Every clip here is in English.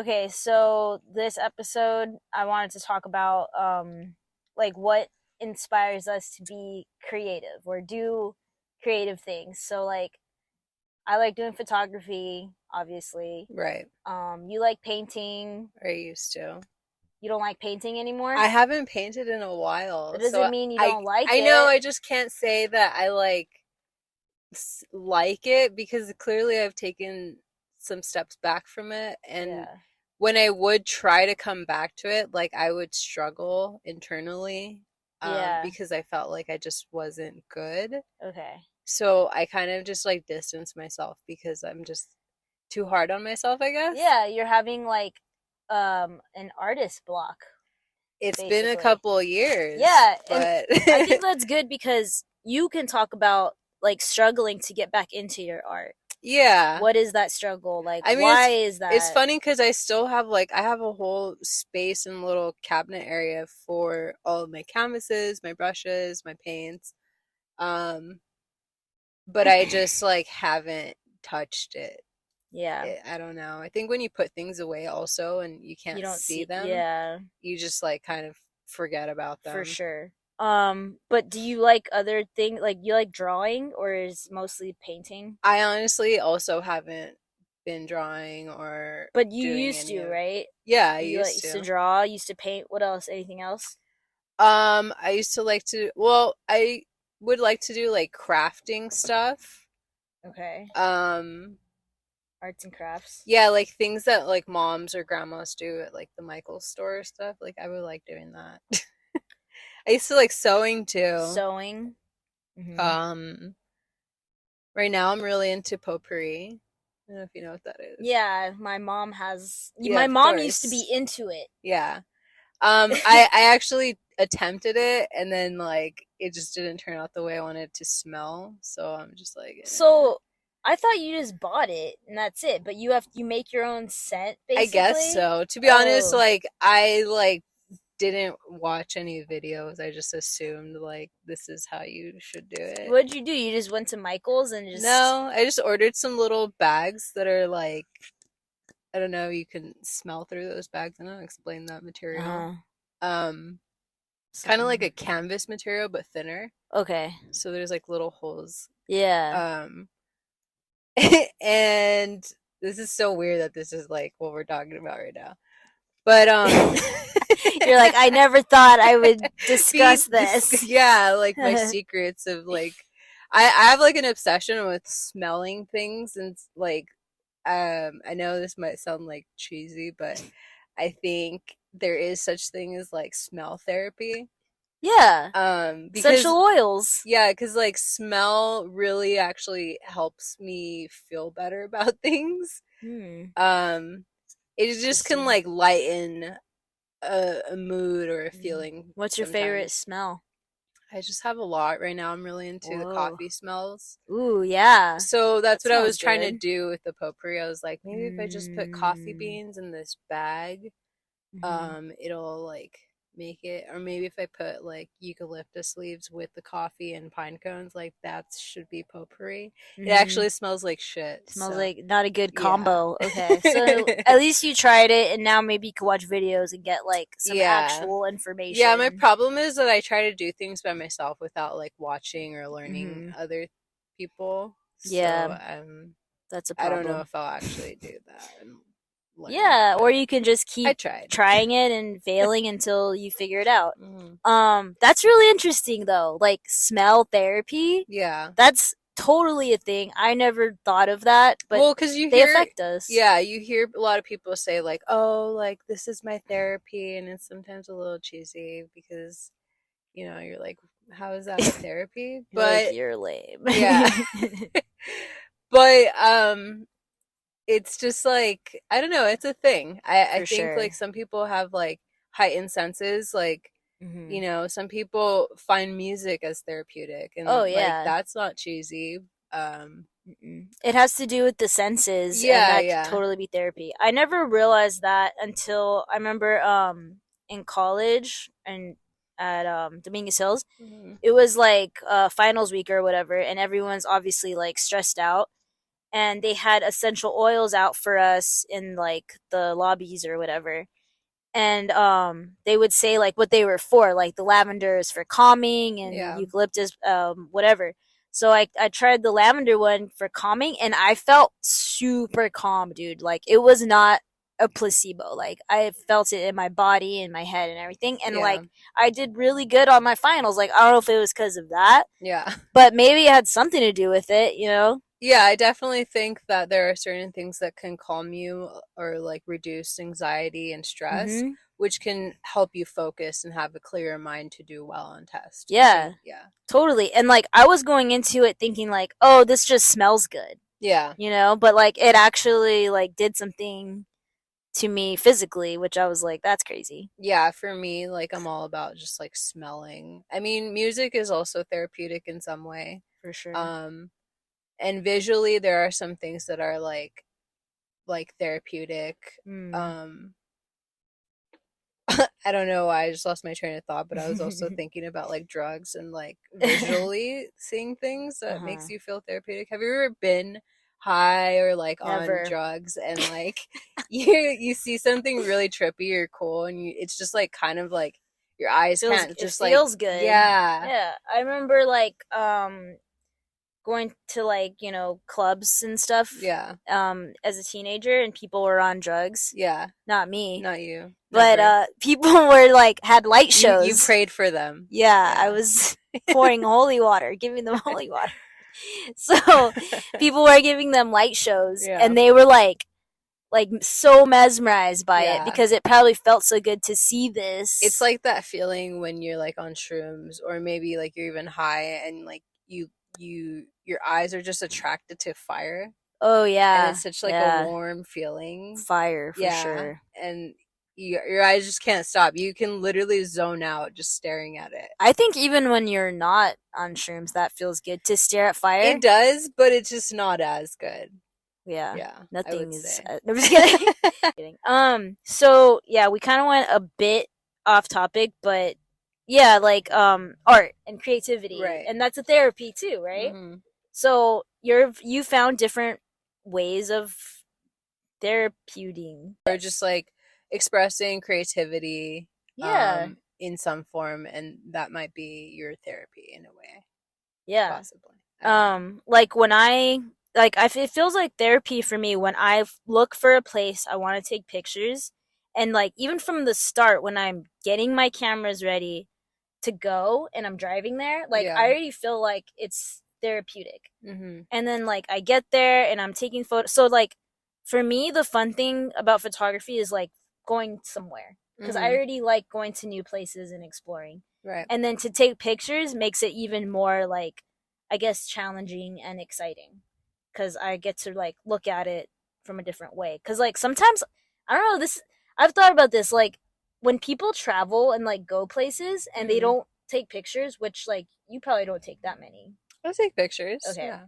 Okay, so this episode I wanted to talk about like what inspires us to be creative or do creative things. So like I like doing photography, obviously. Right. You like painting. Or used to. You don't like painting anymore? I haven't painted in a That while, so doesn't mean you I don't like I know it. I just can't say that I like it because clearly I've taken some steps back from it, and Yeah. when I would try to come back to it, like I would struggle internally Yeah. because I felt like I just wasn't good. Okay. So I kind of just like distance myself because I'm just too hard on myself, I guess. Yeah, you're having like an artist block It's been a basically. couple years, Yeah, and but I think that's good because you can talk about like struggling to get back into your art. yeah. What is that struggle? Like I mean, why is it's that? funny because I still have like I have a whole space and little cabinet area for all of my canvases, my brushes, my paints. Um, but I just like haven't touched it. Yeah. I don't know. I think when you put things away also and you You can't don't see see, them, yeah, you just like kind of forget about for them. sure. But do you like other things, like you like drawing or is mostly painting? I honestly also haven't been drawing or But you doing used any to, of. right? Yeah, I You like used used to to. draw, used to paint. What else? Anything else? I used to like to, well, I would like to do like crafting stuff. Okay. Um, Arts and crafts. yeah, like things that like moms or grandmas do at like the Michaels store or stuff. Like I would like doing that. I used to like sewing too. Sewing. Mm-hmm. Um, right now I'm really into potpourri. I don't know if you know what that is. Yeah, my mom has. Yeah, My of mom used to be course. into it. Yeah. I actually attempted it and then like it just didn't turn out the way I wanted it to smell. So I'm just like, So I thought you just bought it and that's it, but you make your own scent I guess basically. so. To be honest, Oh, like I like didn't watch any videos. I just assumed like this is how you should do it. what'd you do? You just went to Michael's and just No, I just ordered some little bags that are like I don't know, you can smell through those bags. I don't explain that material. uh Um kind of like a canvas material but thinner. okay. So there's like little holes. Yeah. Um and this is so weird that this is like what we're talking about right now. But You're like, I never thought I would be discuss this this. yeah, like my secrets of like I have like an obsession with smelling things and like I know this might sound like cheesy, but I think there is such thing as like smell therapy. Yeah. Essential Because oils. yeah, because like smell really actually helps me feel better about things. Hmm. Um, it just can Interesting. like lighten a mood or a Hmm. feeling What's your favorite sometimes. smell? I just have a lot right now. I'm really into the Whoa. coffee smells. Ooh, yeah. So That that's what I smells was trying to good. do with the potpourri. I was like, maybe if I just put coffee Mm. beans in this bag, Hmm. it'll like make it, or maybe if I put like eucalyptus leaves with the coffee and pine cones, like that should be potpourri. It Hmm. actually smells like shit, Smells so like not a good yeah. combo. Okay, so at least you tried it, and now maybe you can watch videos and get like some Yeah. actual Yeah, my information. problem is that I try to do things by myself without like watching or learning Hmm. other people. Yeah, So that's a I don't know problem. if I'll actually do that and learn, Yeah, or but you can just I keep tried. trying it and failing until you figure it out. Mhm. That's really interesting though. Like smell therapy. Yeah. That's totally a thing. I never thought of that, but Well, because you they hear, affect us. yeah, you hear a lot of people say, like, oh, like, this is my therapy. And it's sometimes a little cheesy because, you're like, how is that therapy? You're like But you're lame. yeah. But, it's just like, I don't know, it's a thing. I For think, like, sure. some people have, like, heightened senses. Like, Hmm. some people find music as therapeutic. Oh And, like, yeah. that's not cheesy. Um, Mm-mm. It has to do with the senses, and yeah, that could yeah. totally be therapy. I never realized that until I remember in college and at Dominguez Hills. Mhm. It was like finals week or whatever, and everyone's obviously like stressed out. and they had essential oils out for us in like the lobbies or whatever. And they would say like what they were for, like the lavender is for calming and Yeah. eucalyptus whatever. So I tried the lavender one for calming, and I felt super calm, dude. Like it was not a placebo. Like I felt it in my body and my head and everything, and Yeah. like I did really good on my finals. Like I don't know if it was because of that, Yeah. but maybe it had something to do with it, you know? Yeah, I definitely think that there are certain things that can calm you or like reduce anxiety and stress, Mm-hmm. which can help you focus and have a clearer mind to do well on test. I Yeah, think, yeah. totally. And like I was going into it thinking like, oh, this just smells good, Yeah. you know? But like it actually like did something to me physically, which I was like, that's crazy. Yeah, for me, like I'm all about just like smelling. I mean, music is also therapeutic in some way. For sure. Um, and visually there are some things that are like therapeutic. Mm. Um, I don't know why I just lost my train of thought, but I was also thinking about like drugs and like visually seeing things that Uh-huh. makes you feel therapeutic. Have you ever been high or like on Never. drugs and like you see something really trippy or cool and it's just like kind of like your eyes Feels can't it just like feels good. yeah. Yeah. I remember like going to like, you know, clubs and stuff Yeah. as a teenager, and people were on drugs. Yeah. Not me. Not you. But Never. people were like had light shows. You prayed for them. Yeah, Yeah. I was pouring holy water, giving them holy water. So people were giving them light shows, Yeah. and they were like so mesmerized by Yeah. it because it probably felt so good to see this. It's like that feeling when you're like on shrooms or maybe like you're even high and like your eyes are just attracted to fire oh and yeah, it's such like yeah. a warm feeling. Fire for Yeah. sure. And your eyes just can't stop. You can literally zone out just staring at it. I think even when you're not on shrooms, that feels good to stare at fire. It does, but it's just not as good. Yeah. Yeah. I Nothing would is. say. I'm just kidding. Kidding. So yeah, we kind of went a bit off topic, but yeah, like art and creativity, Right. and that's a therapy too, right? Mhm. So you found different ways of therapeuting, Or just like expressing creativity yeah, in some form and that might be your therapy in a way. yeah. Possibly. I don't know. Like when it feels like therapy for me when I look for a place I want to take pictures, and like even from the start when I'm getting my cameras ready to go and I'm driving there, like Yeah. I already feel like it's therapeutic. Mhm. And then like I get there and I'm taking photos. So like for me, the fun thing about photography is like going somewhere because I Mhm. already like going to new places and exploring. Right. And then to take pictures makes it even more like, I guess, challenging and exciting because I get to like look at it from a different way. Because like sometimes I don't know this. I've thought about this like when people travel and like go places and they Mhm. don't take pictures, which like you probably don't take that many. I'll take pictures. Okay. Yeah.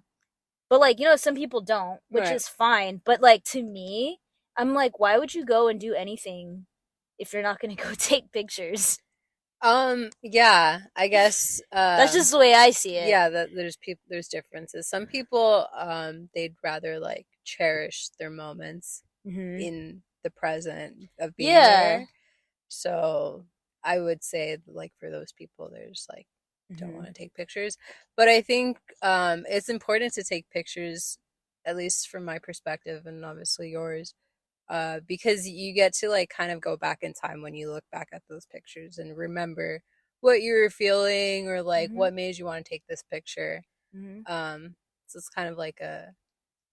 But like, you know, some people don't, which Right. is fine. But like to me, I'm like, why would you go and do anything if you're not gonna go take pictures? Yeah, I guess That's just the way I see it. yeah, that there's differences. Some people they'd rather like cherish their moments Mm-hmm. in the present of being Yeah. there. So I would say like for those people there's like don't Mhm. want to take pictures. But I think it's important to take pictures, at least from my perspective and obviously yours, because you get to like kind of go back in time when you look back at those pictures and remember what you were feeling or like Mhm. what made you want to take this picture. Mhm. So it's kind of like a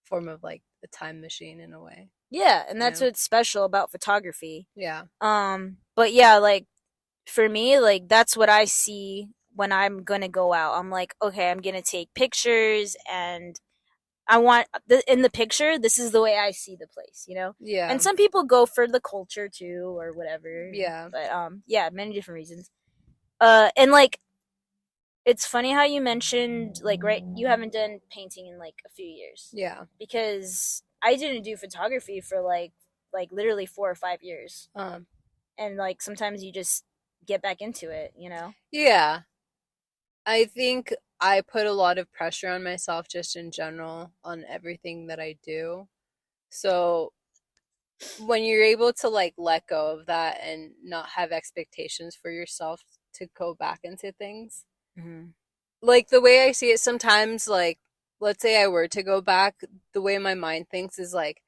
form of like a time machine in a way. Yeah, and that's Yeah. what's special about photography. Yeah. But yeah, like for me, like that's what I see when I'm gonna go out. I'm like, okay, I'm gonna take pictures, and I want in the picture. This is the way I see the place, you know. Yeah. And some people go for the culture too, or whatever. Yeah. But yeah, many different reasons. And like it's funny how you mentioned like right, you haven't done painting in like a few years. Yeah. Because I didn't do photography for like literally 4 or 5 years. And like sometimes you just get back into it, you know? Yeah. I think I put a lot of pressure on myself just in general on everything that I do. So when you're able to like let go of that and not have expectations for yourself to go back into things, Mm-hmm. like the way I see it sometimes, like let's say I were to go back, the way my mind thinks is like,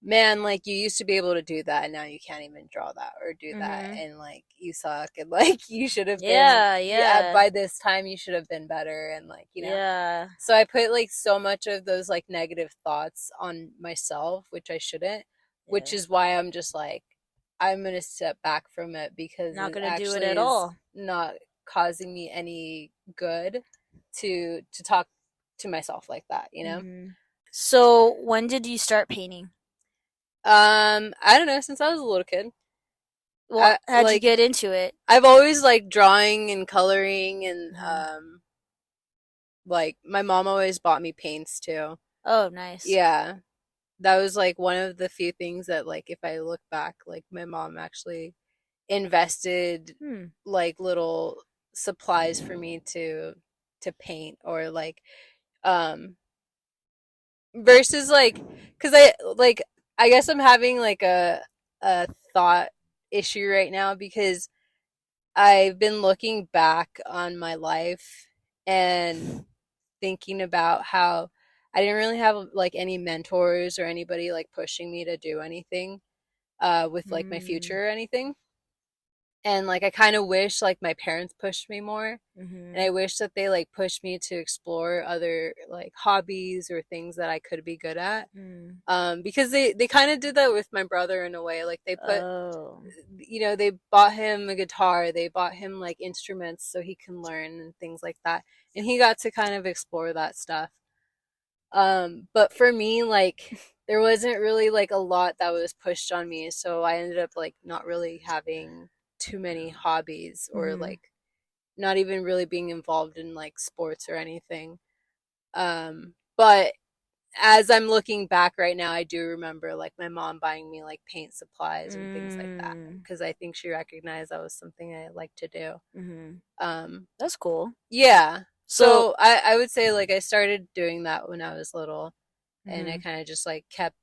man, like you used to be able to do that and now you can't even draw that or do that, Mm-hmm. and like you suck, and like you should have been, Yeah, yeah, yeah, by this time you should have been better, and like, you know. yeah, So I put like so much of those like negative thoughts on myself, which I shouldn't, which yeah. is why I'm just like, I'm gonna step back from it because Not it gonna do it actually at is all. not causing me any good to talk to myself like that, you know? Mm-hmm. So when did you start painting? I don't know, since I was a little kid. Well, how'd you Like get into it? I've always like drawing and coloring, and Uh-huh. like my mom always bought me paints too. Oh, nice. Yeah. That was like one of the few things that like if I look back, like my mom actually invested Hmm. like little supplies for me to paint, or like um versus like, cuz I guess I'm having like a thought issue right now because I've been looking back on my life and thinking about how I didn't really have like any mentors or anybody like pushing me to do anything with like my Mm. future or anything. And like I kind of wish like my parents pushed me more, and Mm-hmm. I wish that they like pushed me to explore other like hobbies or things that I could be good at. Mm. Because they kind of did that with my brother in a way. Like they put, Oh. you know, they bought him a guitar, they bought him like instruments so he can learn and things like that, and he got to kind of explore that stuff. But for me, like there wasn't really like a lot that was pushed on me, so I ended up like not really having too many hobbies, or Mm-hmm. like not even really being involved in like sports or anything. But as I'm looking back right now, I do remember like my mom buying me like paint supplies and things like that Mm. because I think she recognized that was something I like to do. Mm-hmm. Um, That's cool. yeah. So, So I would say like I started doing that when I was little, and I mm-hmm. kind of just like kept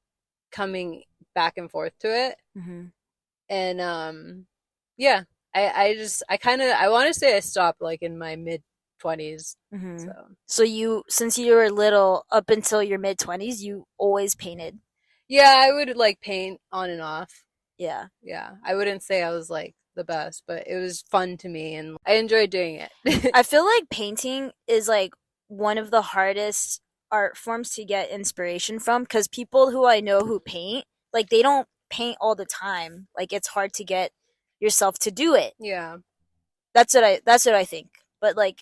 coming back and forth to it. Mm-hmm. And yeah, I kind of, I want to say I stopped like in my mid 20s. Mm-hmm. So So you, since you were little, up until your mid 20s, you always painted. yeah, I would like paint on and off. Yeah. Yeah, I wouldn't say I was like the best, but it was fun to me and I enjoyed doing it. I feel like painting is like one of the hardest art forms to get inspiration from because people who I know who paint, like they don't paint all the time. Like it's hard to get yourself to do it. Yeah, That's what I think. But like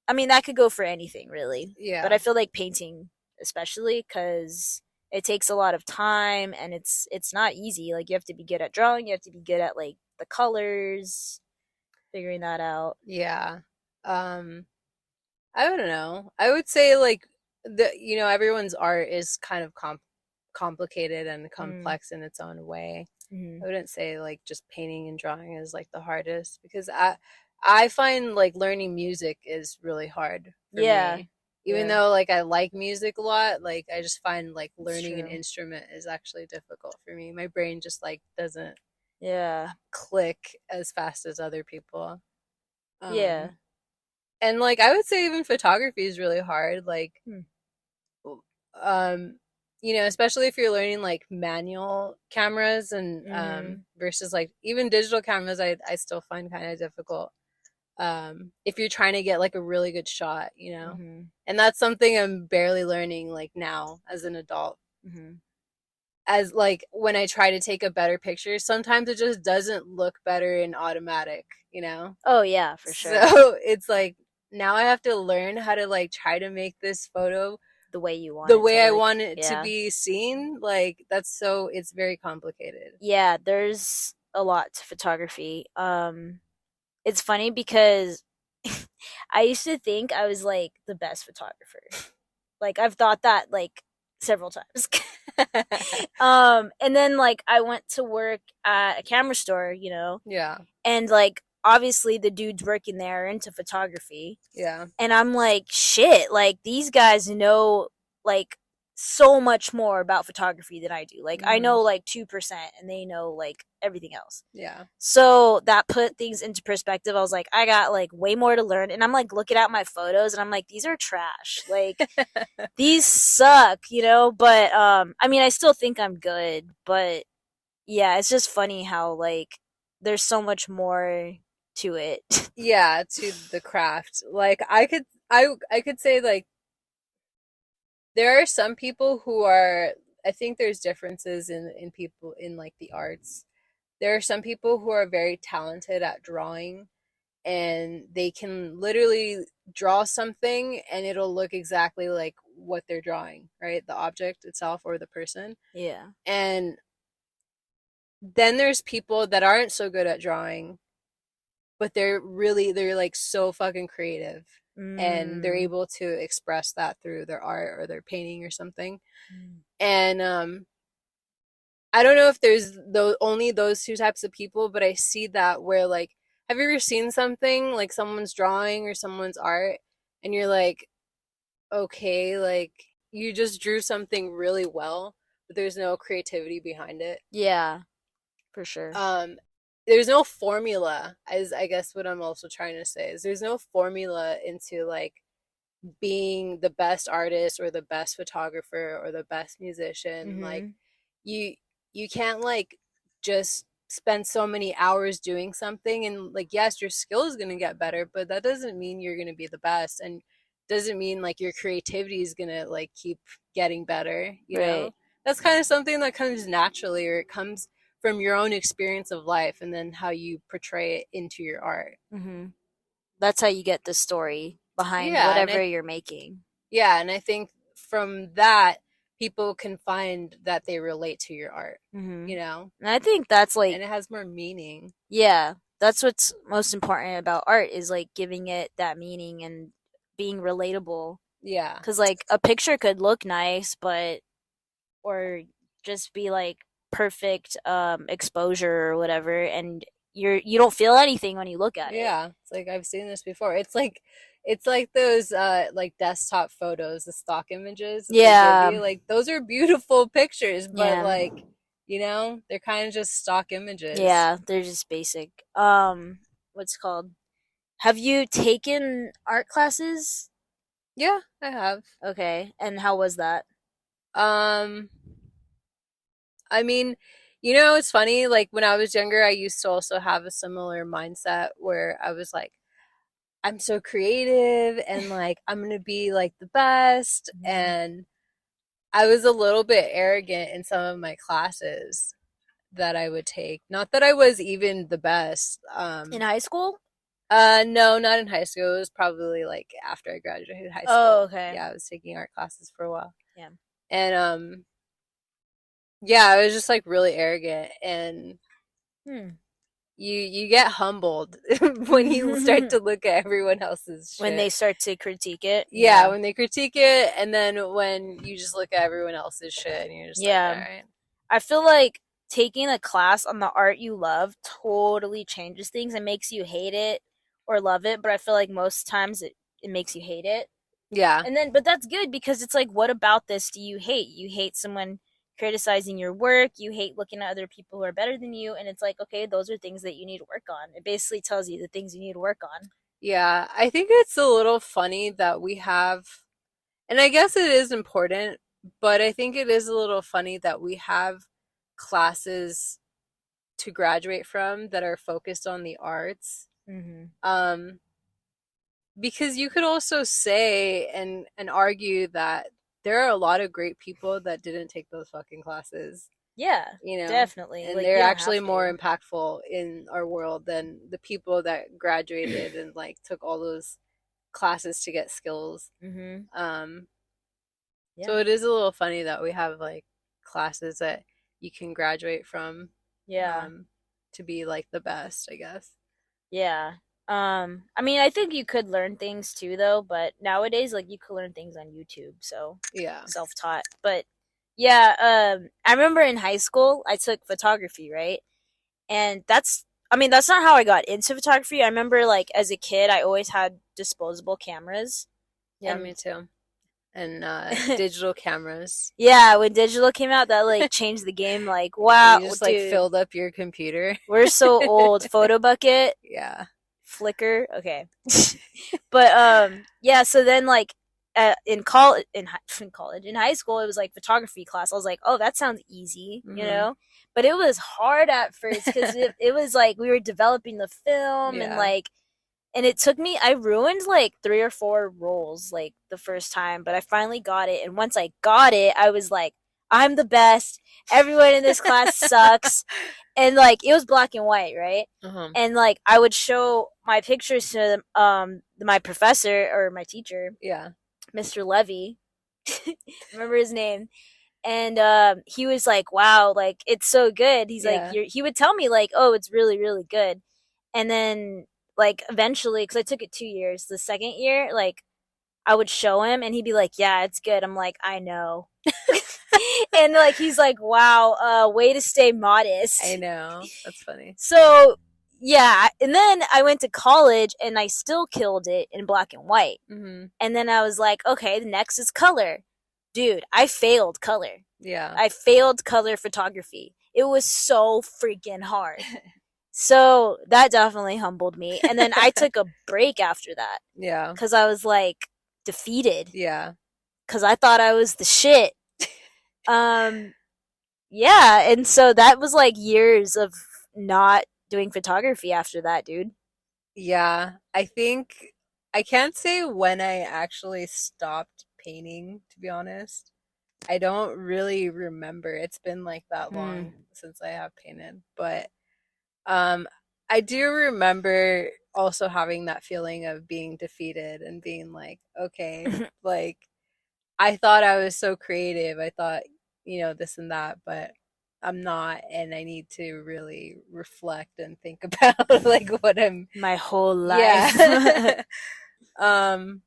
I mean that could go for anything really. But yeah, I feel like painting especially cuz it takes a lot of time and it's not easy. Like you have to be good at drawing, you have to be good at like the colors, figuring that out. yeah. Um, I don't know. I would say like the, you know, everyone's art is kind of complicated and Mm. complex in its own way. I Mhm. wouldn't say like just painting and drawing is like the hardest, because I find like learning music is really hard for Yeah. me. Even Yeah. though like I like music a lot, like I just find like It's learning an true. instrument is actually difficult for me. My brain just like doesn't Yeah. click as fast as other people. Yeah. Um and like I would say even photography is really hard. Like Hmm. um you know, especially if you're learning like manual cameras and Mhm. versus like even digital cameras, I still find kind of difficult if you're trying to get like a really good shot, you know. Mhm. And that's something I'm barely learning like now as an adult. Mhm. As like when I try to take a better picture, sometimes it just doesn't look better in automatic, you know. Oh yeah, for sure. So it's like now I have to learn how to like try to make this photo The way you want the it to way I look. want it to Yeah. be seen. Like that's so, it's very complicated. Yeah, there's a lot to photography. It's funny because I used to think I was like the best photographer. Like I've thought that like several times. And then like I went to work at a camera store, Yeah. and like obviously the dudes working there are into photography. Yeah. And I'm like, shit, like these guys know like so much more about photography than I do. Like I know like 2% and they know like everything else. Yeah. So that put things into perspective. I was like, I got like way more to learn. And I'm like looking at my photos and I'm like, these are trash. Like these suck, you know? But I mean I still think I'm good, but yeah, it's just funny how like there's so much more to it. Yeah, to the craft. Like I could say like there are some people who are, I think there's differences in people in like the arts. There are some people who are very talented at drawing and they can literally draw something and it'll look exactly like what they're drawing, right? The object itself or the person. Yeah. And then there's people that aren't so good at drawing, but they're like so fucking creative and they're able to express that through their art or their painting or something. And I don't know if there's only those two types of people, but I see that where like, have you ever seen something like someone's drawing or someone's art and you're like, okay, like you just drew something really well, but there's no creativity behind it. Yeah, for sure. There's no formula, as I guess what I'm also trying to say is there's no formula into like being the best artist or the best photographer or the best musician. Like you can't like just spend so many hours doing something and like yes your skill is going to get better, but that doesn't mean you're going to be the best and doesn't mean like your creativity is going to like keep getting better, you know. That's kind of something that comes naturally or it comes from your own experience of life and then how you portray it into your art. That's how you get the story behind whatever you're making. Yeah, and I think from that people can find that they relate to your art, you know? And I think that's like... And it has more meaning. Yeah, that's what's most important about art is like giving it that meaning and being relatable. Yeah. Because like a picture could look nice, but... Or just be like perfect exposure or whatever and you don't feel anything when you look at it. Yeah, it's like I've seen this before. It's like those like desktop photos, the stock images. Yeah, like those are beautiful pictures, but like you know they're kind of just stock images. Yeah, they're just basic. What's it called? Have you taken art classes? Yeah, I have. Okay, and how was that? I mean, you know, it's funny, like when I was younger, I used to also have a similar mindset where I was like, I'm so creative and like I'm gonna be like the best. And I was a little bit arrogant in some of my classes that I would take. Not that I was even the best. In high school? No, not in high school. It was probably like after I graduated high school. Oh, okay. Yeah, I was taking art classes for a while. Yeah. And yeah, I was just like really arrogant and you get humbled when you start to look at everyone else's shit. When they start to critique it. Yeah, when they critique it and then when you just look at everyone else's shit and you're just like, all right. I feel like taking a class on the art you love totally changes things and makes you hate it or love it, but I feel like most times it makes you hate it. Yeah. And then but that's good because it's like, what about this do you hate? You hate someone criticizing your work, you hate looking at other people who are better than you, and it's like, okay, those are things that you need to work on. It basically tells you the things you need to work on. Yeah, I think it's a little funny that we have, and I guess it is important, but I think it is a little funny that we have classes to graduate from that are focused on the arts. Because you could also say and argue that there are a lot of great people that didn't take those fucking classes. Yeah, you know, definitely. And like, they're actually more impactful in our world than the people that graduated and like took all those classes to get skills. So it is a little funny that we have like classes that you can graduate from. To be like the best, I guess. Yeah. I mean, I think you could learn things too, though. But nowadays, like, you could learn things on YouTube, so yeah, self-taught. But yeah, I remember in high school I took photography, right? And that's I mean, that's not how I got into photography. I remember, like, as a kid, I always had disposable cameras. Yeah, And me too. And digital cameras. yeah, when digital came out, that, like, changed the game. Like, You wow, just like dude, filled up your computer. we're so old. Photo bucket, Yeah. Flickr, okay. But, yeah, so then, like, in college, in high school, it was like photography class. I was like, oh, that sounds easy, you Hmm. know? But it was hard at first because it was like we were developing the film and Yeah. like, and it took me, I ruined like 3 or 4 rolls like the first time, but I finally got it. And once I got it, I was like, I'm the best. Everyone in this class sucks. And like, it was black and white, right? Uh-huh. And like, I would show my pictures to my professor or my teacher, Yeah. Mr. Levy. Remember his name? And he was like, wow, like, it's so good. He's like, Yeah. he would tell me like, oh, it's really, really good. And then like eventually, because I took it 2 years, the second year, like, I would show him and he'd be like, yeah, it's good. I'm like, I know. And like, he's like, wow, way to stay modest. I know. That's funny. So yeah, and then I went to college and I still killed it in black and white. Hmm. And then I was like, okay, the next is color. Dude, I failed color. Yeah. I failed color photography. It was so freaking hard. So that definitely humbled me. And then I took a break after that Yeah. because I was like defeated Yeah. because I thought I was the shit. Yeah, and so that was like years of not doing photography after that, dude. Yeah. I think I can't say when I actually stopped painting, to be honest. I don't really remember. It's been like that long since I have painted, but um I do remember also having that feeling of being defeated and being like, okay, like I thought I was so creative. I thought, this and that, but I'm not, and I need to really reflect and think about like what I'm, My whole life. yeah. um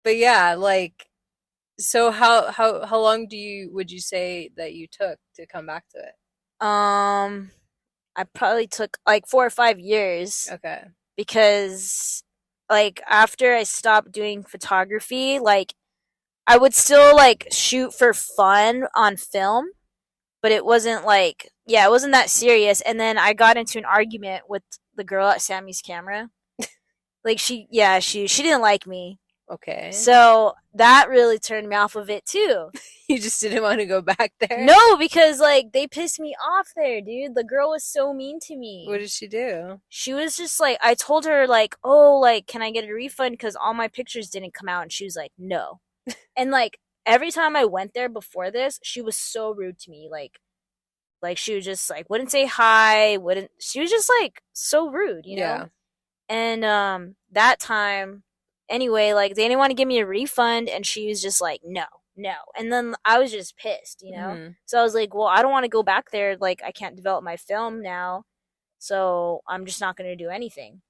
but yeah, like, so how long would you say that you took to come back to it? I probably took like 4 or 5 years Okay. because like after I stopped doing photography, like I would still like shoot for fun on film, but it wasn't like, yeah, it wasn't that serious. And then I got into an argument with the girl at Sammy's camera. Like she didn't like me. Okay. So that really turned me off of it too. You just didn't want to go back there? No, because like they pissed me off there, dude. The girl was so mean to me. What did she do? She was just like, I told her like, oh, like, can I get a refund because all my pictures didn't come out? And she was like, no. And like every time I went there before this, she was so rude to me. Like she was just like wouldn't say hi, wouldn't. She was just like so rude, you know. Yeah. And that time, anyway, like they didn't want to give me a refund, and she was just like, no, no. And then I was just pissed, you know. Mhm. So I was like, well, I don't want to go back there. Like I can't develop my film now, so I'm just not going to do anything.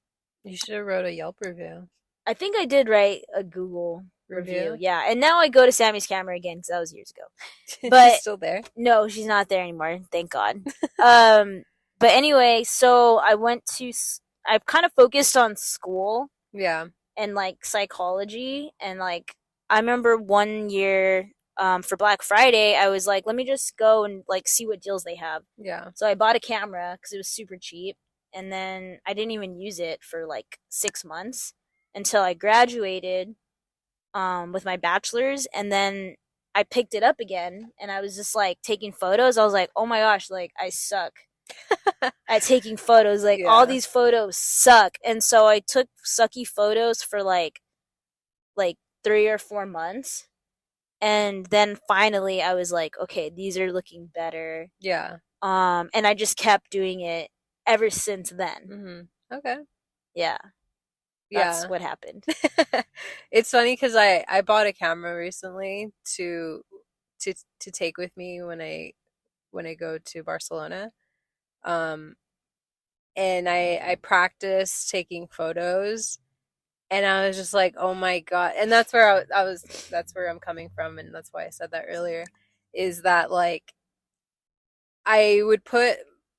You should have wrote a Yelp review. I think I did write a Google review. Review? Yeah, and now I go to Sammy's camera again because that was years ago. She's But still there? no, she's not there anymore. Thank God. But anyway, so I've kind of focused on school Yeah. and like psychology, and like I remember one year for Black Friday, I was like, let me just go and like see what deals they have. Yeah. So I bought a camera because it was super cheap, and then I didn't even use it for like 6 months until I graduated with my bachelor's, and then I picked it up again, and I was just like taking photos. I was like, oh my gosh, like I suck at taking photos. Like Yeah. all these photos suck, and so I took sucky photos for like 3 or 4 months, and then finally I was like, okay, these are looking better. Yeah. And I just kept doing it ever since then. Mm-hmm. Okay. Yeah. Yeah. That's what happened. It's funny because I bought a camera recently to take with me when I go to Barcelona. And I practiced taking photos, and I was just like, oh my God. And that's where that's where I'm coming from, and that's why I said that earlier, is that like I would put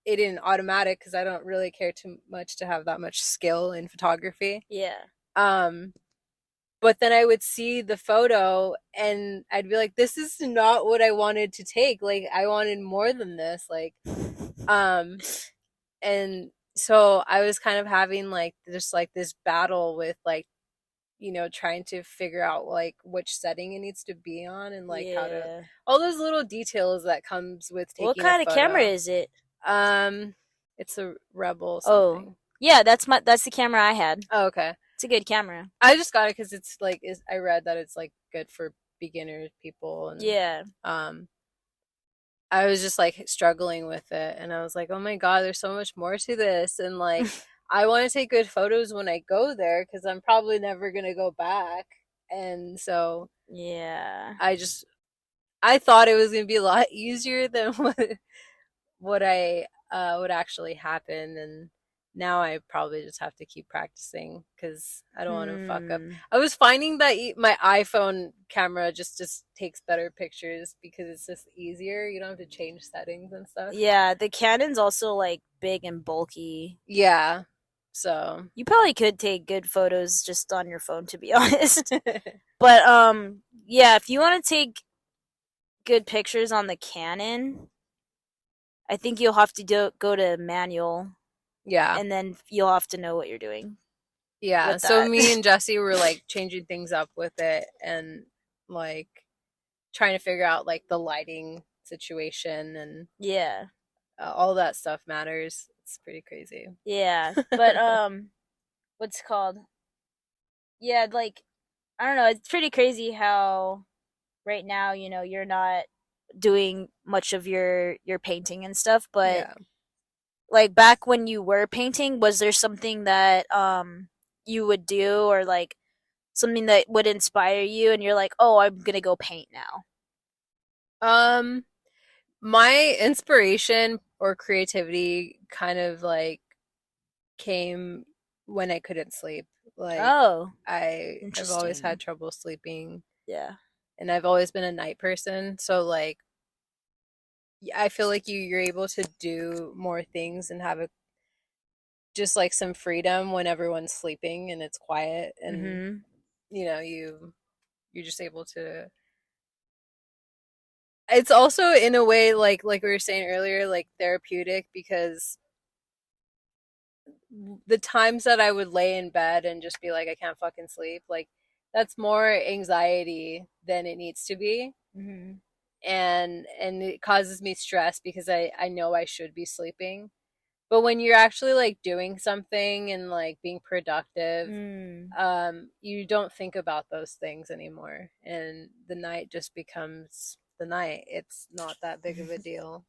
it in automatic because I don't really care too much to have that much skill in photography. Yeah. But then I would see the photo and I'd be like, this is not what I wanted to take. Like, I wanted more than this. Like, and so I was kind of having like just like this battle with like, trying to figure out like which setting it needs to be on and like how to, all those little details that comes with taking What kind a of photo. camera is it? It's a Rebel something. Oh, yeah, that's the camera I had. Oh, okay. It's a good camera. I just got it because it's like I read that it's like good for beginner people and Yeah. I was just like struggling with it and I was like, oh my god, there's so much more to this and like I want to take good photos when I go there because I'm probably never gonna go back, and so yeah, I thought it was gonna be a lot easier than what I would actually happen, and now I probably just have to keep practicing because I don't want to fuck up. I was finding that my iPhone camera just takes better pictures because it's just easier. You don't have to change settings and stuff. Yeah, the Canon's also like big and bulky. Yeah. So you probably could take good photos just on your phone, to be honest. But yeah, if you want to take good pictures on the Canon, I think you'll have to go to manual. Yeah. And then you'll have to know what you're doing. Yeah. So me and Jesse were like changing things up with it and like trying to figure out like the lighting situation and yeah, all that stuff matters. It's pretty crazy. Yeah, but what's it called? Yeah, like I don't know. It's pretty crazy how right now you're not doing much of your painting and stuff, but yeah. Like back when you were painting, was there something that you would do or like something that would inspire you and you're like, "Oh, I'm going to go paint now." My inspiration or creativity kind of like came when I couldn't sleep. Like I've always had trouble sleeping. Yeah. And I've always been a night person, so like I feel like you're able to do more things and have just like some freedom when everyone's sleeping and it's quiet and you're just able to. It's also in a way like we were saying earlier, like therapeutic because the times that I would lay in bed and just be like I can't fucking sleep, like that's more anxiety than it needs to be. Mm-hmm. And it causes me stress because I know I should be sleeping. But when you're actually like doing something and like being productive, you don't think about those things anymore. And the night just becomes the night. It's not that big of a deal.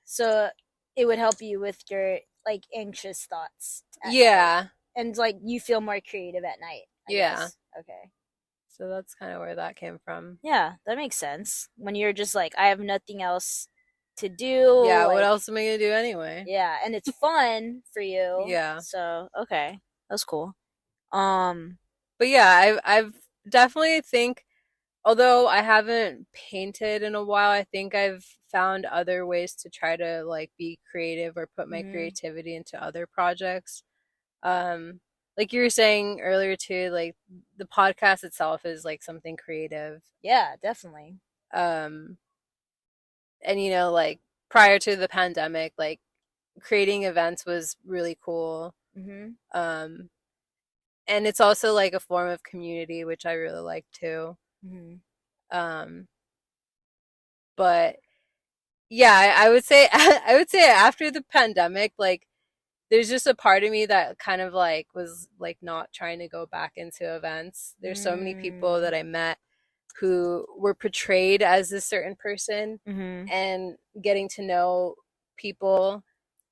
So it would help you with your like anxious thoughts. Yeah. Night. And like you feel more creative at night. I guess. Okay. So that's kind of where that came from. Yeah, that makes sense. When you're just like, I have nothing else to do. Yeah, like, what else am I gonna do anyway? Yeah, and it's fun for you. Yeah. So okay, that's cool. But yeah, I've definitely think, although I haven't painted in a while, I think I've found other ways to try to like be creative or put my creativity into other projects. Like you were saying earlier too, like the podcast itself is like something creative. Yeah, definitely. And like prior to the pandemic, like creating events was really cool. And it's also like a form of community, which I really like too. But yeah, I would say after the pandemic, like there's just a part of me that kind of like was like not trying to go back into events. There's so many people that I met who were portrayed as a certain person and getting to know people.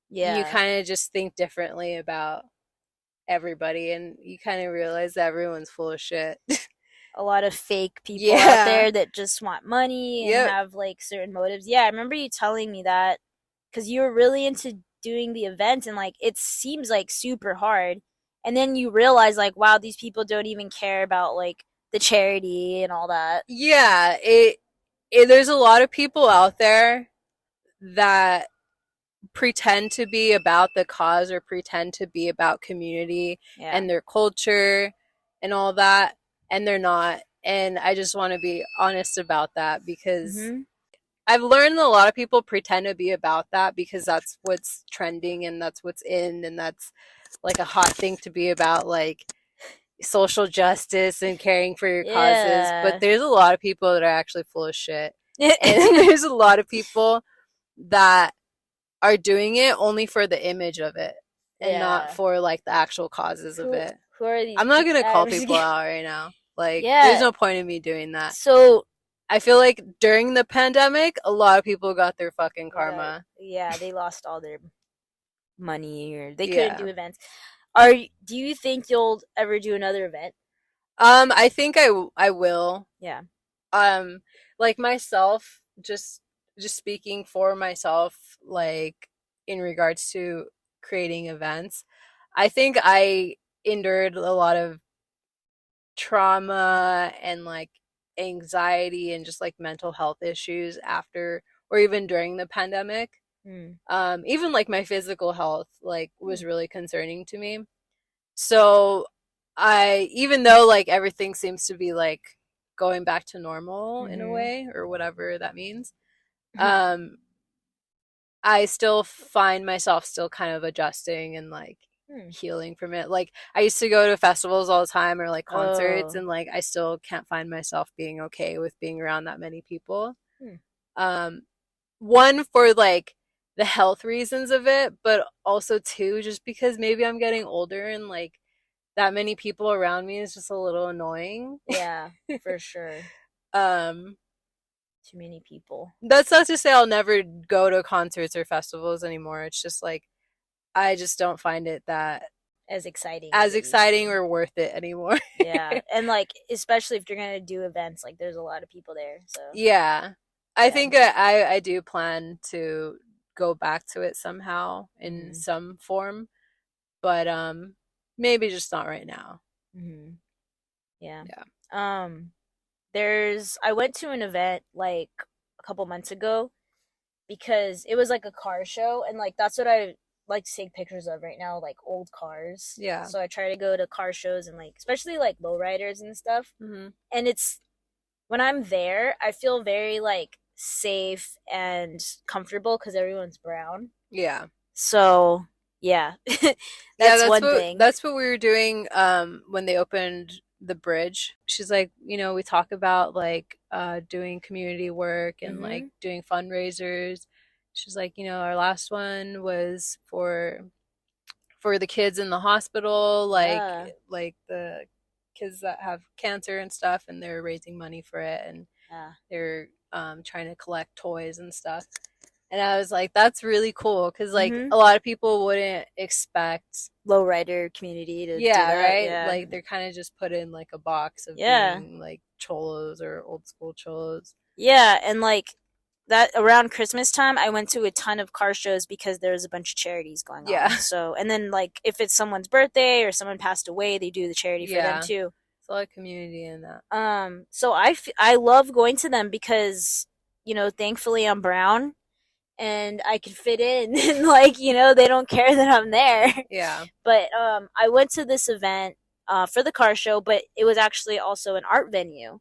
Yeah. You kind of just think differently about everybody and you kind of realize that everyone's full of shit. A lot of fake people out there that just want money and have like certain motives. Yeah, I remember you telling me that because you were really into doing the event and like it seems like super hard, and then you realize like, wow, these people don't even care about like the charity and all that. Yeah, it there's a lot of people out there that pretend to be about the cause or pretend to be about community Yeah. and their culture and all that, and they're not. And I just want to be honest about that because Mm-hmm. I've learned that a lot of people pretend to be about that because that's what's trending and that's what's in and that's like a hot thing to be about, like social justice and caring for your causes. But Yeah. there's a lot of people that are actually full of shit. And there's a lot of people that are doing it only for the image of it and not Yeah. for like the actual causes of it. Who are these I'm not people? gonna call people out right now. Like, Yeah. there's no point in me doing that. So I feel like during the pandemic, a lot of people got their fucking karma. yeah, they lost all their money or they Yeah. couldn't do events. Do you think you'll ever do another event? I think I will. Yeah. Like myself, just speaking for myself, like in regards to creating events, I think I endured a lot of trauma and like anxiety and just like mental health issues after or even during the pandemic. Even like my physical health like was really concerning to me. So I, even though like everything seems to be like going back to normal in a way or whatever that means, I still find myself still kind of adjusting and like healing from it. Like I used to go to festivals all the time or like concerts and like I still can't find myself being okay with being around that many people. One for like the health reasons of it, but also two just because maybe I'm getting older and like that many people around me is just a little annoying. Yeah, for sure. Too many people. That's not to say I'll never go to concerts or festivals anymore. It's just like I just don't find it that as exciting or worth it anymore. Yeah, and like especially if you're gonna do events, like there's a lot of people there. So yeah, I think I do plan to go back to it somehow in some form, but maybe just not right now. Yeah. I went to an event like a couple months ago because it was like a car show, and like that's what I like to take pictures of right now, like old cars. Yeah. So I try to go to car shows and like especially like lowriders and stuff. And it's when I'm there, I feel very like safe and comfortable because everyone's brown. Yeah. So yeah, that's one thing. That's what we were doing when they opened the bridge. She's like, you know, we talk about like doing community work and like doing fundraisers. She's like, you know, our last one was for the kids in the hospital, like the kids that have cancer and stuff, and they're raising money for it, and they're trying to collect toys and stuff. And I was like, that's really cool because like a lot of people wouldn't expect lowrider community to do that. Right? Yeah. Like they're kind of just put in like a box of being like cholos or old school cholos. Yeah, and like that around Christmas time, I went to a ton of car shows because there was a bunch of charities going on. So, and then like if it's someone's birthday or someone passed away, they do the charity for them too. It's a lot of community in that. So I love going to them because, you know, thankfully I'm brown and I can fit in and like, you know, they don't care that I'm there. Yeah. But I went to this event for the car show, but it was actually also an art venue.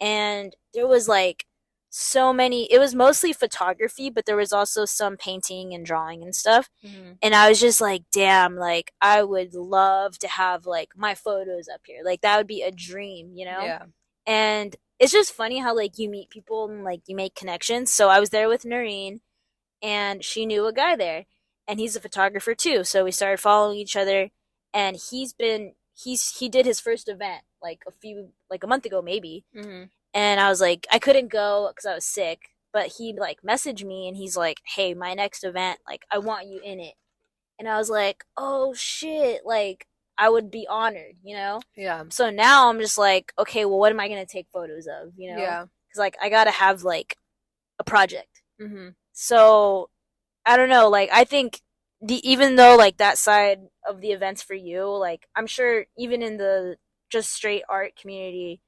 And there was like so many, it was mostly photography, but there was also some painting and drawing and stuff. And I was just like, damn, like I would love to have like my photos up here. Like that would be a dream, you know? Yeah. And it's just funny how like you meet people and like you make connections. So I was there with Noreen and she knew a guy there and he's a photographer too. So we started following each other and he did his first event like a month ago maybe. And I was like, I couldn't go because I was sick, but he like messaged me and he's like, hey, my next event, like I want you in it. And I was like, oh shit, like I would be honored, you know? Yeah. So now I'm just like, okay, well, what am I going to take photos of, you know? Yeah. Because like I got to have like a project. So I don't know, like I think even though like that side of the events for you, like I'm sure even in the just straight art community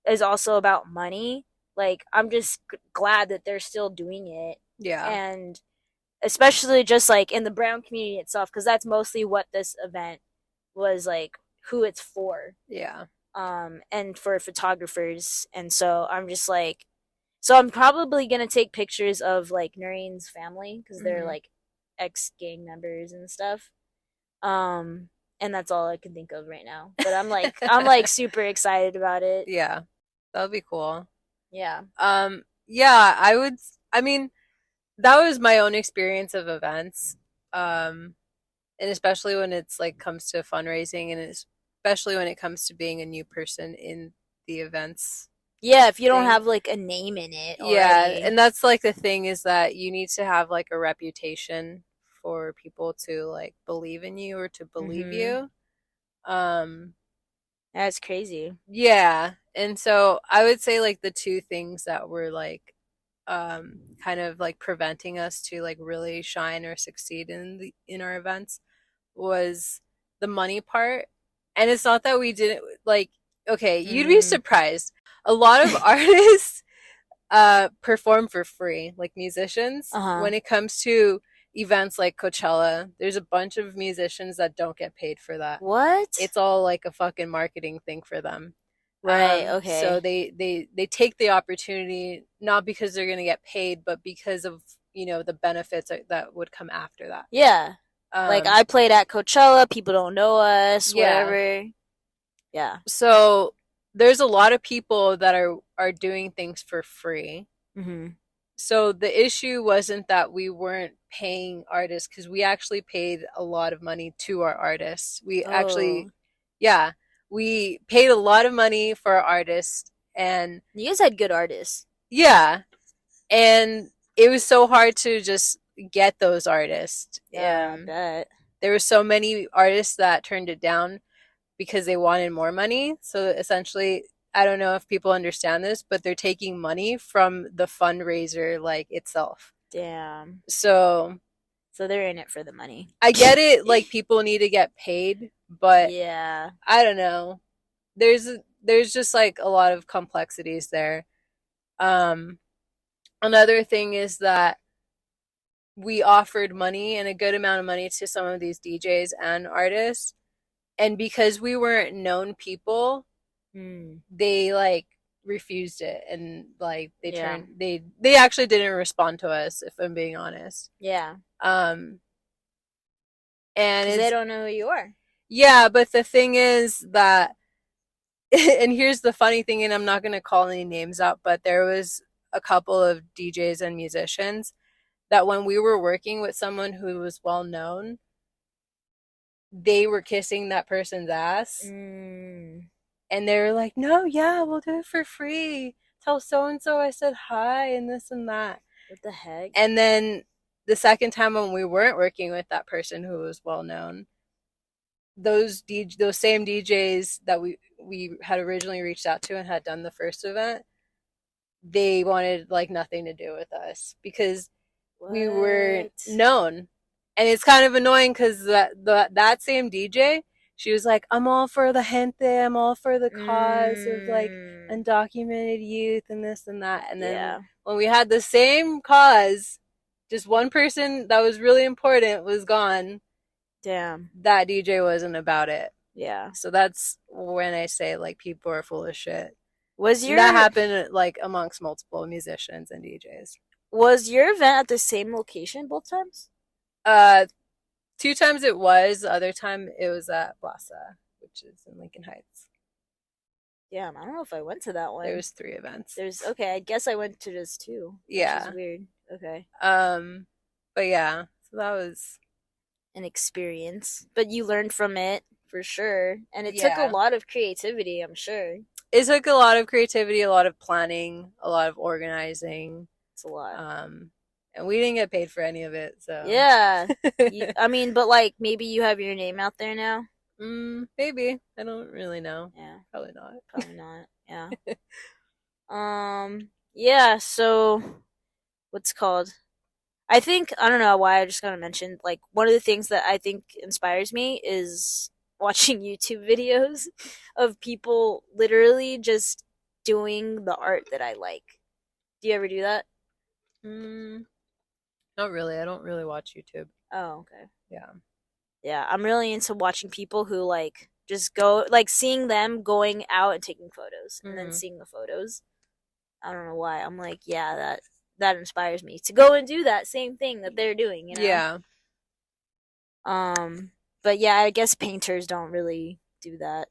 is also about money. Like I'm just glad that they're still doing it. Yeah. And especially just like in the brown community itself, because that's mostly what this event was like, who it's for, Yeah. and for photographers. And so I'm just like, so I'm probably gonna take pictures of like Noreen's family because they're Mhm. like ex gang members and stuff. Um, and that's all I can think of right now. But I'm like super excited about it. Yeah. That would be cool. Yeah. Yeah, I mean, that was my own experience of events. And especially when it's like comes to fundraising and especially when it comes to being a new person in the events Yeah, if you don't thing. have like a name in it Yeah, already. and that's like the thing is that you need to have like a reputation for people to like believe in you or to believe Mhm. you. Um, That's crazy. yeah, and so I would say like the two things that were like kind of like preventing us to like really shine or succeed in our events was the money part. And it's not that we didn't like, okay, you'd be Mm. surprised. A lot of artists perform for free, like musicians. Uh-huh. When it comes to events like Coachella, there's a bunch of musicians that don't get paid for that. What? It's all like a fucking marketing thing for them. Right, So okay. they take the opportunity not because they're going to get paid, but because of the benefits that would come after that. Yeah. Like Um, I played at Coachella, people don't know us, yeah. whatever. Yeah. So there's a lot of people that are doing things for free. Mhm. So the issue wasn't that we weren't paying artists because we actually paid a lot of money to our artists. We Oh. actually, yeah, we paid a lot of money for our artists, and You guys had good artists. yeah, and it was so hard to just get those artists. Yeah, I bet. There were so many artists that turned it down because they wanted more money. So essentially, I don't know if people understand this, but they're taking money from the fundraiser like itself. Damn. So So they're in it for the money. I get it, like people need to get paid, but Yeah. I don't know. There's there's just like a lot of complexities there. Um, Another thing is that we offered money and a good amount of money to some of these DJs and artists, and because we weren't known people, Hmm. they like refused it and like Yeah. they actually didn't respond to us if I'm being honest. Yeah. Um and Because they it's don't know who you are. yeah, but the thing is that and here's the funny thing, and I'm not going to call any names out, but there was a couple of DJs and musicians that when we were working with someone who was well known, they were kissing that person's ass Mm. and they were like, "No, yeah, we'll do it for free. Tell so and so I said hi and this and that." What the heck? And then the second time when we weren't working with that person who was well known, those same DJs that we had originally reached out to and had done the first event, they wanted like nothing to do with us because we were What? known. And it's kind of annoying because that same DJ, she was like, "I'm all for the gente, I'm all for the cause of like Mm. undocumented youth and this and that." And then Yeah. when we had the same cause, just one person that was really important was gone. Damn. That DJ wasn't about it. Yeah. So that's when I say like people are full of shit. Was And that your happened like amongst multiple musicians and DJs. was your event at the same location both times? Uh, Two times it was. The other time it was at Plaza, which is in Lincoln Heights. Damn, I don't know if I went to that There one. was three events. There's okay, I guess I went to this too, which Yeah. is weird. Okay. But yeah, so that was An experience. But you learned from it for sure. And it took a yeah. lot of creativity, I'm sure. It took a lot of creativity, a lot of planning, a lot of organizing. It's a lot. And we didn't get paid for any of it, so Yeah. I mean, but like maybe you have your name out there now. Maybe. I don't really know. Yeah, Probably not. probably not. Yeah. Yeah, so what's called? I think I don't know why I just gotta mention like one of the things that I think inspires me is watching YouTube videos of people literally just doing the art that I like. Do you ever do that? Mm, Not really. I don't really watch YouTube. Oh, okay. Yeah. Yeah, I'm really into watching people who like just go like seeing them going out and taking photos and then Mhm. seeing the photos. I don't know why. I'm like, yeah, that inspires me to go and do that same thing that they're doing, you know? Yeah. But yeah, I guess painters don't really do that.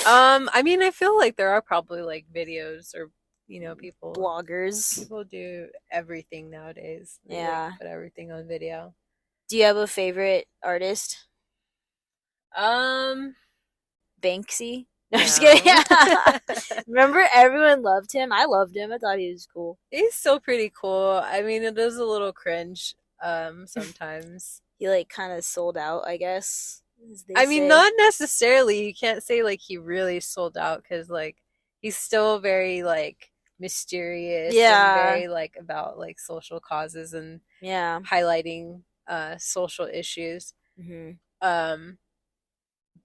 I mean, I feel like there are probably like videos or people Bloggers. do everything nowadays. They, like, Yeah. put everything on video. Do you have a favorite artist? Um, Banksy? No, just no. kidding. Remember everyone loved him? I loved him. I thought he was cool. He's still pretty cool. I mean, it is a little cringe sometimes. He like kind of sold out, I guess. As they I mean, say. not necessarily. You can't say like he really sold out because like he's still very like mysterious Yeah. and very like about like social causes and Yeah. highlighting social issues. hmm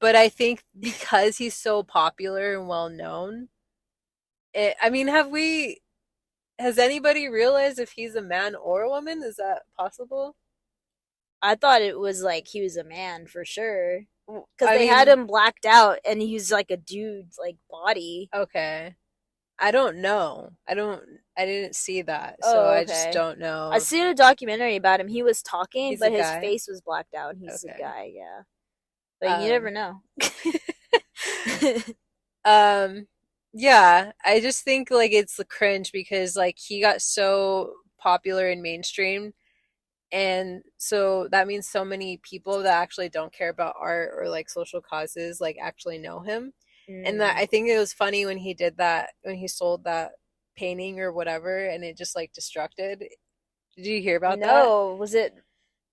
But I think because he's so popular and well known, I mean, has anybody realized if he's a man or a woman? Is that possible? I thought it was like he was a man for sure. I Because they mean, had him blacked out and he's like a dude's like body. okay. I don't know. I didn't see that, Oh, so I okay. just don't know. I seen a documentary about him. He was talking, He's but a his guy? face was blacked out. He's Okay. a guy, yeah. But you never know. Yeah, I just think like it's the cringe because like he got so popular and mainstream, and so that means so many people that actually don't care about art or like social causes like actually know him. And that I think it was funny when he did that, when he sold that painting or whatever, and it just like destructed. Did you hear about that? No, was it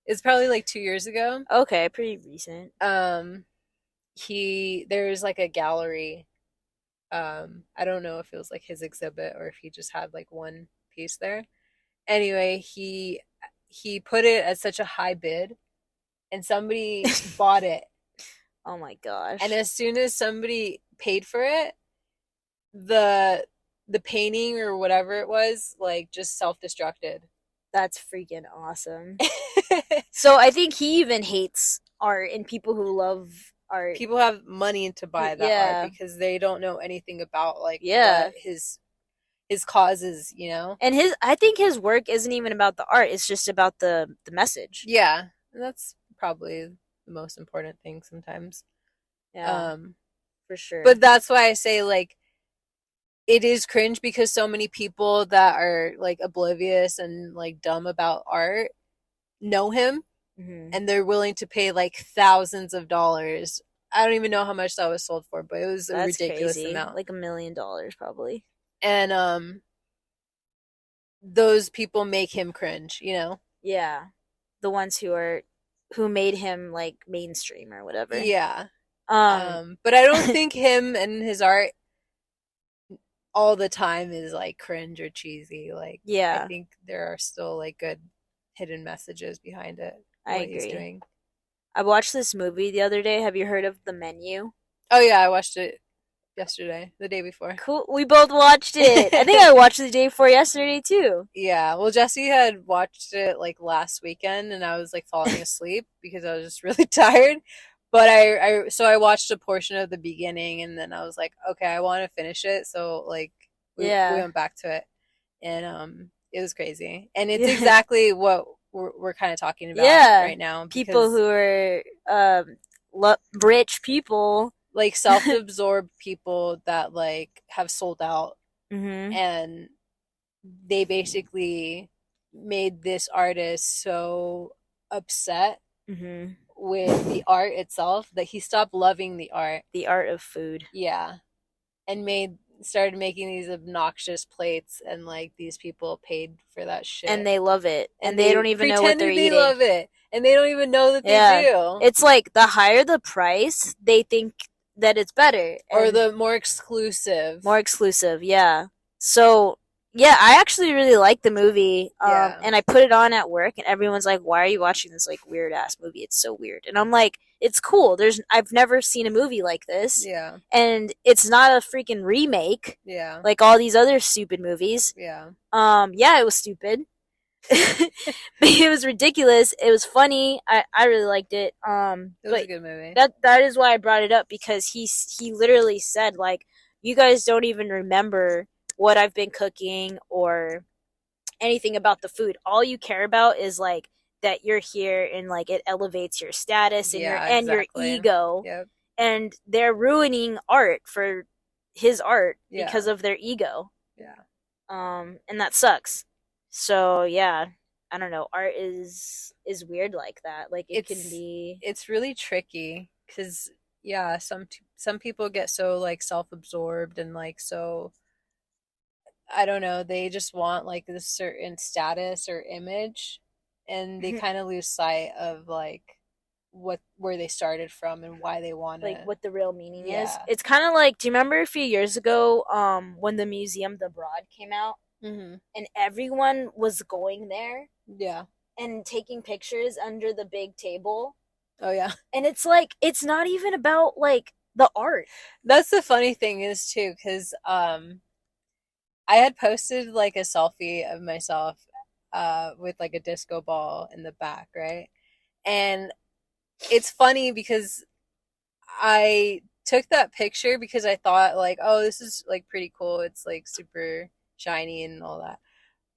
It's probably like 2 years ago. okay? Pretty recent. There's like a gallery. I don't know if it was like his exhibit or if he just had like one piece there. Anyway, he put it at such a high bid, and somebody bought it. Oh my gosh! And as soon as somebody paid for it, the painting or whatever it was like just self-destructed. That's freaking awesome. So I think he even hates art and people who love art. People have money to buy that Yeah. art because they don't know anything about like Yeah. what his causes, you know? And I think his work isn't even about the art, it's just about the message. Yeah. That's probably the most important thing sometimes. Yeah. For sure. But that's why I say like it is cringe because so many people that are like oblivious and like dumb about art know him, and they're willing to pay like thousands of dollars. I don't even know how much that was sold for, but it was That's a ridiculous crazy. amount. Like $1 million probably. And those people make him cringe, you know? Yeah. The ones who made him like mainstream or whatever. Yeah. Um But I don't think him and his art all the time is like cringe or cheesy. Like, yeah. I think there are still like good hidden messages behind it. I what he's agree. doing. I watched this movie the other day. Have you heard of The Menu? Oh yeah, I watched it yesterday, the day before. Cool. We both watched it. I think I watched it the day before yesterday too. Yeah, well, Jesse had watched it like last weekend, and I was like falling asleep because I was just really tired. But I watched a portion of the beginning, and then I was like, okay, I want to finish it. So like, we went back to it, and it was crazy, and it's exactly what we're kind of talking about right now. People who are rich people, like self-absorbed people that like have sold out, and they basically made this artist so upset with the art itself that he stopped loving the art of food. Yeah. And started making these obnoxious plates, and like these people paid for that shit. And they love it. And they don't even know what they're eating. They love it. And they don't even know that they do. It's like the higher the price, they think that it's better. Or the more exclusive. More exclusive, yeah. So yeah, I actually really like the movie, and I put it on at work, and everyone's like, "Why are you watching this like weird ass movie? It's so weird." And I'm like, "It's cool. I've never seen a movie like this, and it's not a freaking remake, like all these other stupid movies." Yeah, it was stupid, It was ridiculous. It was funny. I really liked it. It was But a good movie. that is why I brought it up, because he literally said, like, you guys don't even remember what I've been cooking or anything about the food. All you care about is like that you're here, and like it elevates your status and Yeah, your exactly. ego. Yep. And they're ruining art for his art Yeah. because of their ego. Yeah. And that sucks. So yeah, I don't know. Art is weird like that. Like it can be. It's really tricky because yeah, some people get so like self-absorbed and like so I don't know, they just want like this certain status or image and they kind of lose sight of like where they started from and why they want like to what the real meaning is. Yeah. It's kind of like, do you remember a few years ago when the Museum the Broad came out Mm-hmm. and everyone was going there Yeah. and taking pictures under the big table? Oh yeah. And it's like, it's not even about like the art. That's the funny thing is too, because I had posted like a selfie of myself with like a disco ball in the back, right? And it's funny because I took that picture because I thought like, oh, this is like pretty cool. It's like super shiny and all that.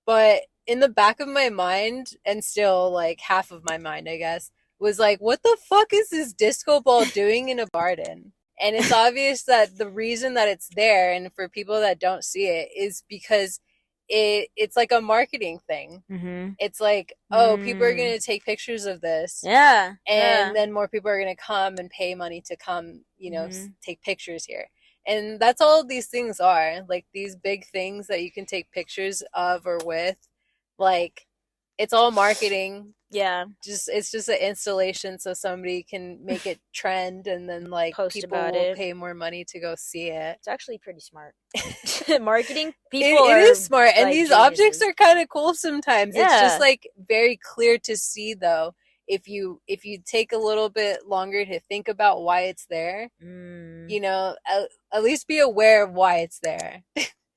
But in the back of my mind, and still like half of my mind, I guess, was like, what the fuck is this disco ball doing in a garden? And it's obvious that the reason that it's there, and for people that don't see it, is because it's like a marketing thing. Mm-hmm. It's like, oh, people are going to take pictures of this. Yeah. And then more people are going to come and pay money to come, you know, take pictures here. And that's all these things are. Like these big things that you can take pictures of or with. Like, it's all marketing. Yeah. It's just an installation so somebody can make it trend and then like Post people about will it. pay more money to go see it. It's actually pretty smart. Marketing people it is smart. And like these geniuses. objects are kind of cool sometimes. Yeah. It's just like very clear to see though. If you take a little bit longer to think about why it's there, you know, at least be aware of why it's there.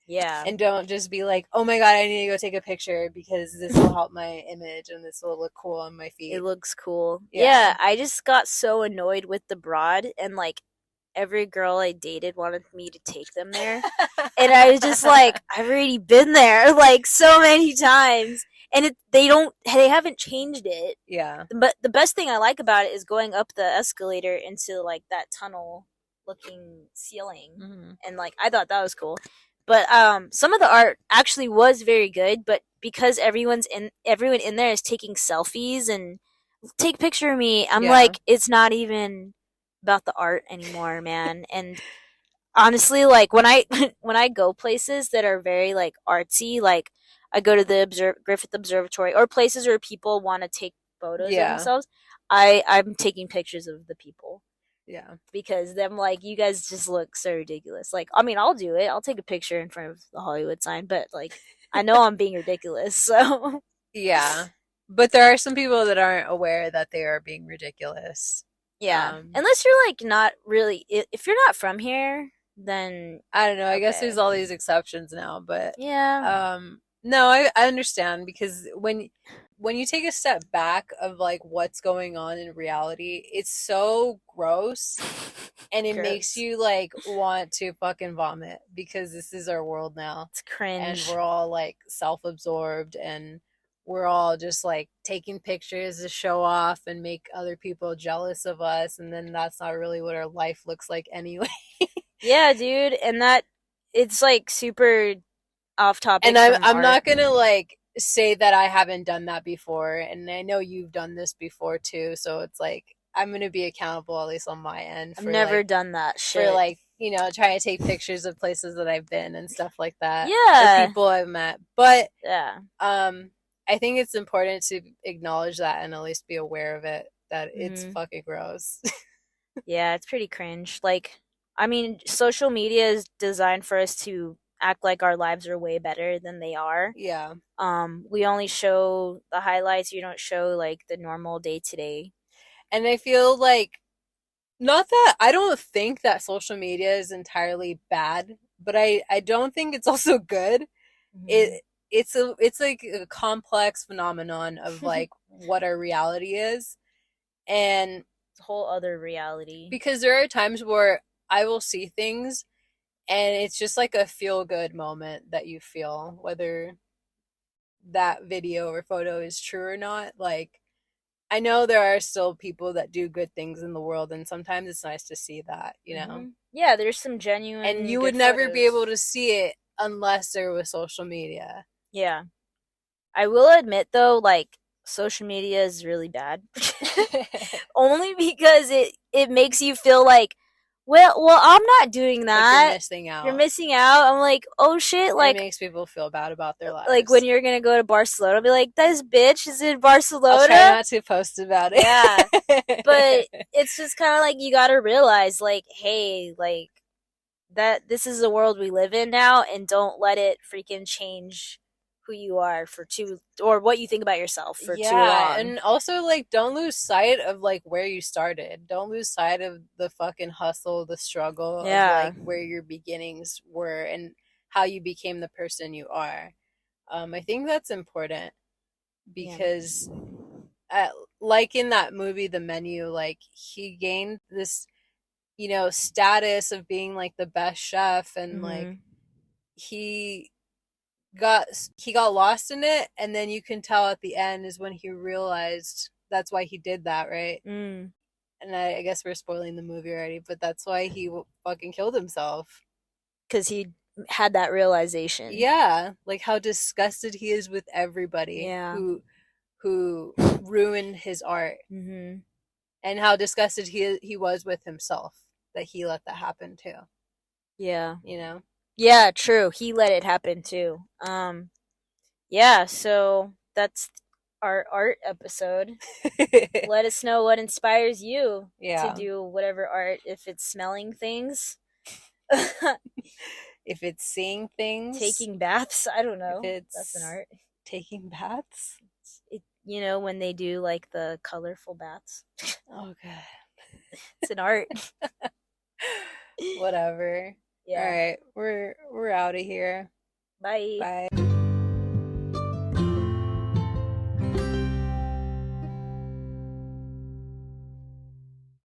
Yeah. And don't just be like, oh my god, I need to go take a picture because this will help my image and this will look cool on my feed. It looks cool. Yeah, I just got so annoyed with the Broad, and like every girl I dated wanted me to take them there. And I was just like, I've already been there like so many times. And they haven't changed it. Yeah. But the best thing I like about it is going up the escalator into like that tunnel looking ceiling. Mm-hmm. And like I thought that was cool. But some of the art actually was very good, but because everyone in there is taking selfies and take a picture of me, I'm like, it's not even about the art anymore, man. And honestly, like when I go places that are very like artsy, like I go to the Griffith Observatory or places where people want to take photos of themselves, I'm taking pictures of the people. Yeah. Because them like, you guys just look so ridiculous. Like, I mean, I'll do it. I'll take a picture in front of the Hollywood sign, but like, I know I'm being ridiculous, so. Yeah. But there are some people that aren't aware that they are being ridiculous. Yeah. Unless you're like not really, if you're not from here, then. I don't know. I guess there's all these exceptions now, but. Yeah. No, I understand because when you take a step back of like what's going on in reality, it's so gross and it makes you like want to fucking vomit because this is our world now. It's cringe. And we're all like self-absorbed and we're all just like taking pictures to show off and make other people jealous of us, and then that's not really what our life looks like anyway. Yeah, dude, and that it's like super off topic. And I'm not gonna like say that I haven't done that before, and I know you've done this before too, so it's like I'm gonna be accountable at least on my end. I've never done that shit. For like, you know, trying to take pictures of places that I've been and stuff like that. Yeah. Or people I've met. But yeah. I think it's important to acknowledge that and at least be aware of it, that it's fucking gross. Yeah, it's pretty cringe. Like, I mean, social media is designed for us to act like our lives are way better than they are. Yeah. We only show the highlights. You don't show like the normal day to day. And I feel like, not that I don't think that social media is entirely bad, but I don't think it's also good. it's like a complex phenomenon of like what our reality is. And It's a whole other reality. because there are times where I will see things and it's just like a feel good moment that you feel, whether that video or photo is true or not. Like, I know there are still people that do good things in the world, and sometimes it's nice to see that, you know? Yeah, there's some genuine. And you good would never be photos. able to see it unless there was social media. Yeah. I will admit though, like social media is really bad. Only because it makes you feel like, well, I'm not doing Like that. you're missing out. You're missing out. I'm like, oh shit, It like makes people feel bad about their lives. like when you're gonna go to Barcelona, I'll be like, this bitch is in Barcelona. I'll try not to post about it. Yeah. But it's just kind of like you gotta realize, like, hey, like that this is the world we live in now, and don't let it freaking change who you are for too, or what you think about yourself for too long. And also like don't lose sight of like where you started. Don't lose sight of the fucking hustle, the struggle of like where your beginnings were and how you became the person you are. I think that's important because like in that movie The Menu, like he gained this, you know, status of being like the best chef, and like he got lost in it, and then you can tell at the end is when he realized that's why he did that, right? And I guess we're spoiling the movie already, but that's why he fucking killed himself, because he had that realization. Yeah, like how disgusted he is with everybody who ruined his art, and how disgusted he was with himself that he let that happen too. Yeah, you know. Yeah, true. He let it happen too. Yeah, so that's our art episode. Let us know what inspires you to do whatever art, if it's smelling things. If it's seeing things. Taking baths, I don't know. That's an art. Taking baths? You know, when they do like the colorful baths. Oh god. It's an art. Whatever. Yeah. All right, we're out of here. Bye. Bye.